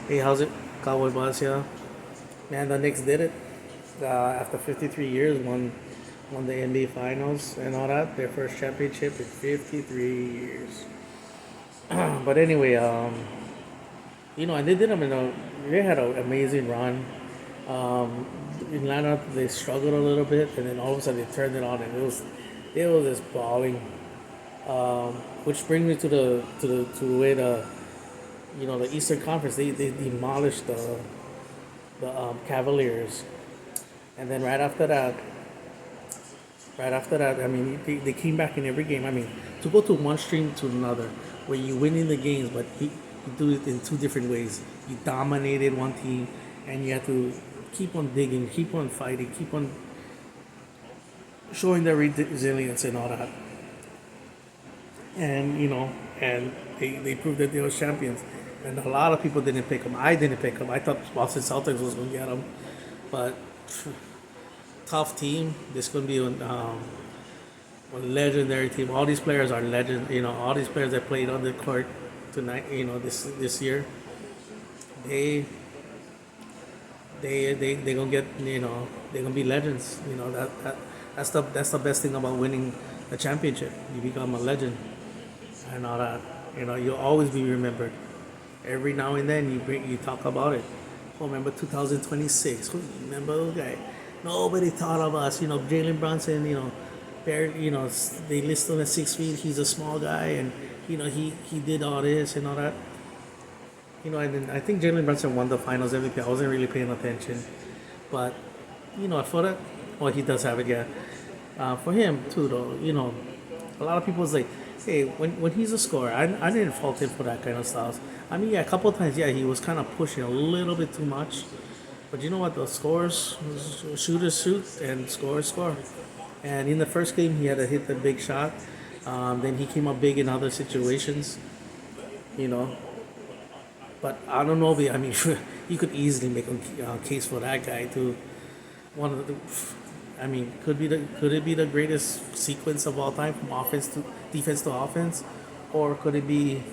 Hey, how's it? Cowboy Buzz here. Man, the Knicks did it. After 53 years, won the NBA Finals and all that. Their first championship in 53 years. But anyway, and they did them they had an amazing run. Um, in lineup, they struggled a little bit, and then all of a sudden they turned it on, and it was just balling. Which brings me to the way the Eastern Conference they demolished the Cavaliers. And then right after that, I mean, they came back in every game. I mean, to go to one stream to another, where you winning the games, but you do it in two different ways. You dominated one team, and you have to keep on digging, keep on fighting, keep on showing their resilience and all that. And they proved that they were champions. And a lot of people didn't pick them. I didn't pick them. I thought Boston Celtics was going to get them, but tough team. This going to be a legendary team. All these players are legend. All these players that played on the court tonight. This year, they they gonna get. They're gonna be legends. That's the best thing about winning a championship. You become a legend and all that. You'll always be remembered. Every now and then you talk about it. Oh, remember 2026? Remember those guy? Nobody thought of us. Jalen Brunson. Barely. They list him at 6 feet. He's a small guy, and he did all this and all that. And then I think Jalen Brunson won the Finals MVP. I wasn't really paying attention, but for that, well, he does have it, yeah. For him too, though. A lot of people was like, hey, when he's a scorer, I didn't fault him for that kind of stuff. I mean, yeah, a couple of times, yeah, he was kind of pushing a little bit too much. But you know what? The scores, shooters shoot and scorers score. And in the first game, he had to hit the big shot. Then he came up big in other situations, you know. But I don't know. I mean, you could easily make a case for that guy to one of the. I mean, could it be the greatest sequence of all time from offense to defense to offense, or could it be,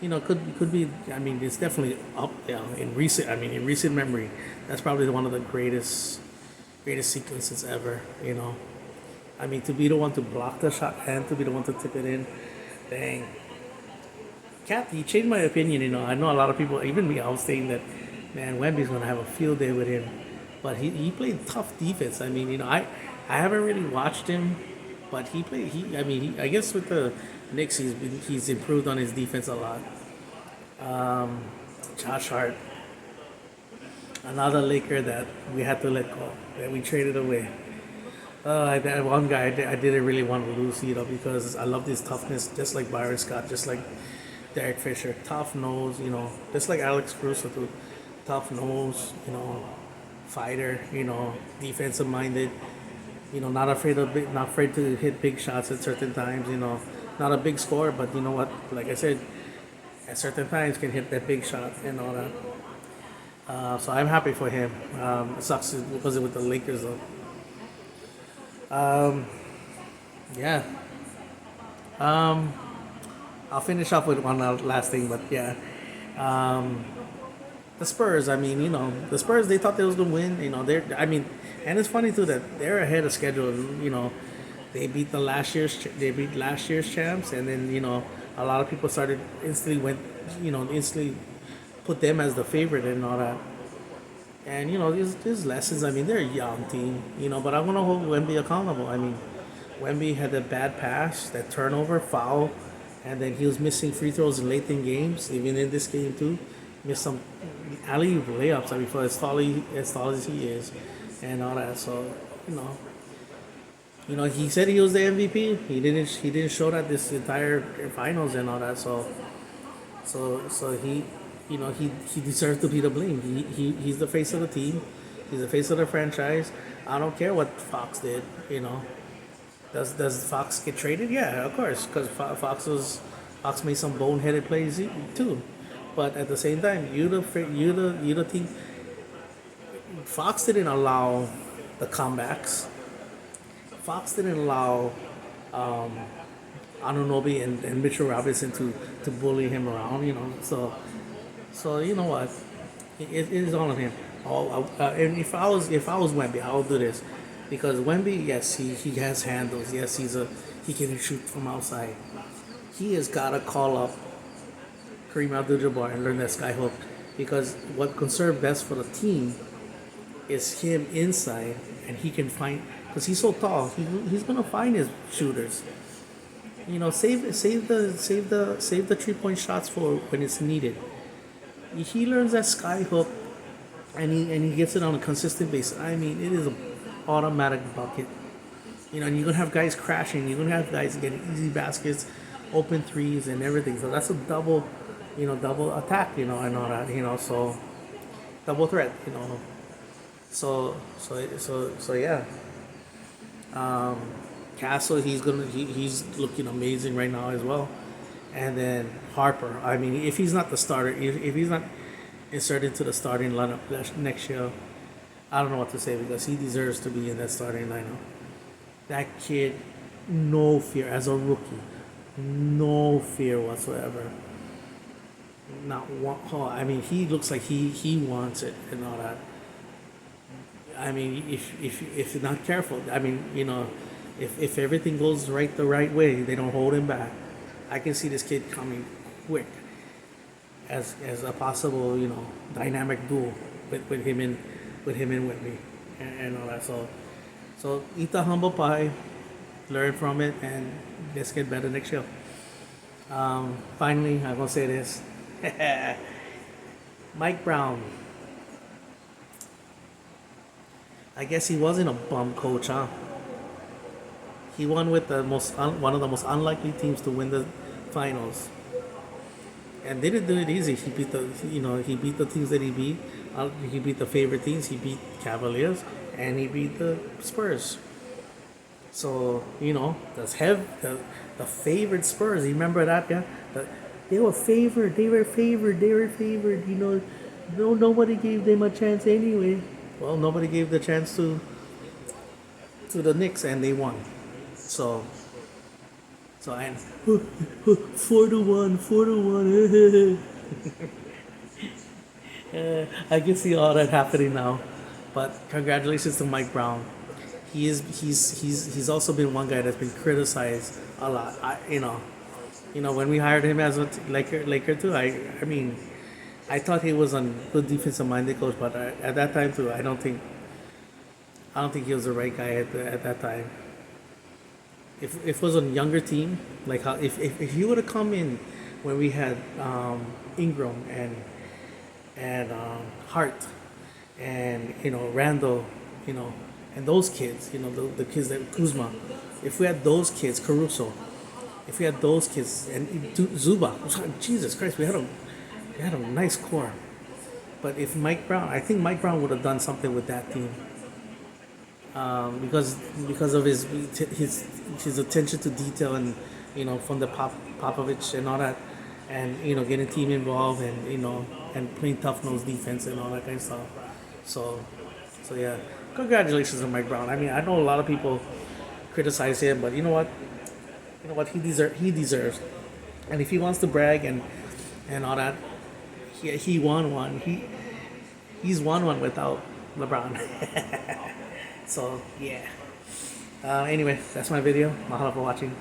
could be. I mean, it's definitely up. Yeah, in recent. I mean, in recent memory, that's probably one of the greatest sequences ever. I mean, to be the one to block the shot and to be the one to tip it in, dang. Cat, he changed my opinion. I know a lot of people, even me, I was saying that, man, Wemby's gonna have a field day with him, but he played tough defense. I mean, I haven't really watched him, but he played. I mean, I guess with the Knicks, he's improved on his defense a lot. Josh Hart, another Laker that we had to let go, that we traded away. That one guy I didn't really want to lose, because I love his toughness, just like Byron Scott, just like Derek Fisher, tough nose, just like Alex Caruso too, tough nose, fighter, defensive minded, not afraid to hit big shots at certain times, not a big scorer, but you know what, like I said, at certain times can hit that big shot and all that. So I'm happy for him. It sucks because it with the Lakers though. Yeah. Um, I'll finish off with one last thing, but yeah. The Spurs. I mean, the Spurs. They thought they was gonna win. They're. I mean, and it's funny too that they're ahead of schedule. They beat last year's champs, and then a lot of people started instantly put them as the favorite and all that. And these lessons. I mean, they're a young team. But I want to hold Wemby accountable. I mean, Wemby had that bad pass, that turnover, foul, and then he was missing free throws late in games, even in this game too. Missed some alley layups. I mean, for as tall as he is, and all that. So he said he was the MVP. He didn't show that this entire finals and all that. So he deserves to be the blame. He's the face of the team. He's the face of the franchise. I don't care what Fox did. Does Fox get traded? Yeah, of course, because Fox made some boneheaded plays too. But at the same time, you the team. Fox didn't allow the comebacks. Fox didn't allow Anunoby and Mitchell Robinson to bully him around. So you know what? It is all on him. And if I was Wemby, I would do this because Wemby, yes, he has handles. Yes, he can shoot from outside. He has got to call up Kareem Abdul-Jabbar and learn that sky hook because what can serve best for the team is him inside, and he can find because he's so tall. He's gonna find his shooters. Save the 3 point shots for when it's needed. He learns that sky hook, and he gets it on a consistent basis. I mean, it is an automatic bucket. And you're gonna have guys crashing. You're gonna have guys getting easy baskets, open threes, and everything. So that's a double attack. And all that. So double threat. So yeah. Castle, he's looking amazing right now as well. And then Harper. I mean, if he's not the starter, if he's not inserted into the starting lineup next year, I don't know what to say because he deserves to be in that starting lineup. That kid, no fear as a rookie, no fear whatsoever. Not one. Oh, I mean, he looks like he wants it and all that. I mean, if you're not careful, I mean, if everything goes the right way, they don't hold him back. I can see this kid coming quick as a possible dynamic duel with him and Whitney and all that. So eat the humble pie, learn from it, and let's get better next year. Finally, I'm gonna say this. Mike Brown. I guess he wasn't a bum coach, huh? He won with one of the most unlikely teams to win the finals, and they didn't do it easy. He beat the teams that he beat. He beat the favorite teams. He beat Cavaliers, and he beat the Spurs. So the favorite Spurs. You remember that, yeah? They were favored. They were favored. They were favored. No, nobody gave them a chance anyway. Well, nobody gave the chance to the Knicks, and they won. So 4-1, 4-1. I can see all that happening now, but congratulations to Mike Brown. He's also been one guy that's been criticized a lot. When we hired him as a Laker too. I mean, I thought he was a good defensive minded coach, but at that time too, I don't think he was the right guy at that time. If it was a younger team, like how if he would have come in when we had Ingram and Hart and Randall, and those kids, the kids that Kuzma, if we had those kids, Caruso, if we had those kids and Zuba, Jesus Christ, we had a nice core. But if I think Mike Brown would have done something with that team. Because of his attention to detail and from the Popovich and all that, and getting team involved and and playing tough nose defense and all that kind of stuff. So yeah, congratulations on Mike Brown. I mean, I know a lot of people criticize him, but you know what he deserves. And if he wants to brag and all that, he won one. He's won one without LeBron. So yeah. Anyway, that's my video. Mahalo for watching.